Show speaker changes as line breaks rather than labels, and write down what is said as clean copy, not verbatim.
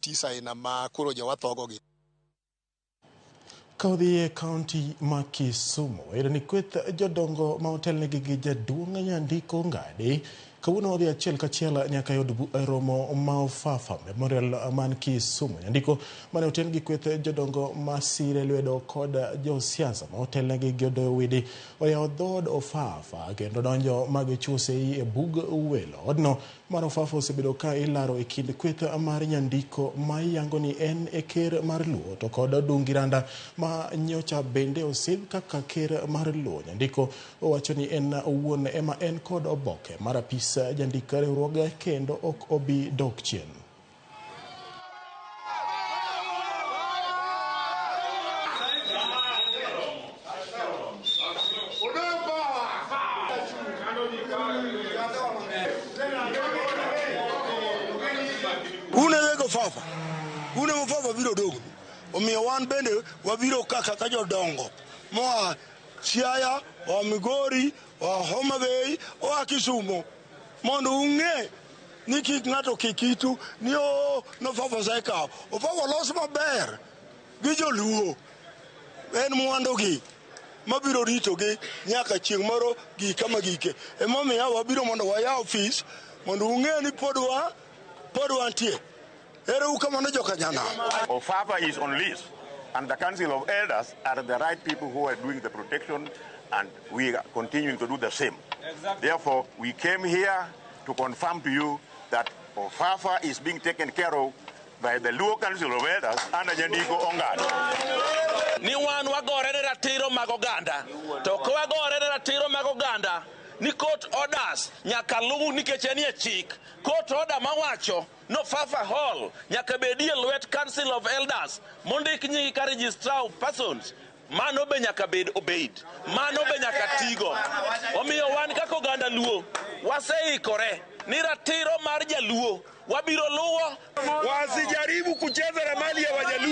tisa ina makuro jawathogogi.
Kaudhi County ma Kisumu ni kweth jodongo ma otelnegi gi jaduong' Nyandiko Onga'di kawuono odhi achiel kachiel nyaka yud romo ma Ofafa Memorial man Kisumu. Nyandiko mane oten gi kweth jodongo masire lwedo kod josiasa ma otelnegi gi widi oyawo dhod Ofafa kendo donjo magichuse e bug welo. Odno mar Ofafa osebedo ka ilaro e kind kweth mar Nyandiko ma yango ni en e ker mar Luo to kod Dungiranda ma nyocha bende osidh kaka ker mar Luo. Nyandiko owacho ni en owuon ema en kod oboke mar apise jandika riwruoge kendo ok obi dok chien.
Ofafa. Une Ofafa biro dogo. Omiyo wan bende wabiro kaka jodongo. Moa Siaya, o Migori, o Homa Bay, o Kisumu. Mondo ung'e ni kik ng'ato kikitu ni no Ofafa saikaw. Ofafa los maber gi joluo. En mwandogi mabiro ritogi nyaka chieng' moro gi kama gike. Emomiyo wabiro mondo wayaw ofis mondo ung'e ni pod wantie.
Ofafa is on lease, and the Council of Elders are the right people who are doing the protection, and we are continuing to do the same. Exactly. Therefore, we came here to confirm to you that Ofafa is being taken care of by the Luo Council of Elders under Nyandiko Onga'di.
Ni wan wagore ne ratiro mag oganda, to kwagore ne ratiro mag oganda, ni court orders nyaka luw nikech enie chik. Court order mawacho no Ofafa Hall nyaka bedie lwet Council of Elders mondik nying ka registrar of persons. Mano be nyaka bed obeyed. Mano be nyaka tigo. Omiyo wan kaka oganda Luo waseikore ni ratiro mar Jaluo wabiro luwo.
Wasijaribu kucheza na mali ya Wajaluo.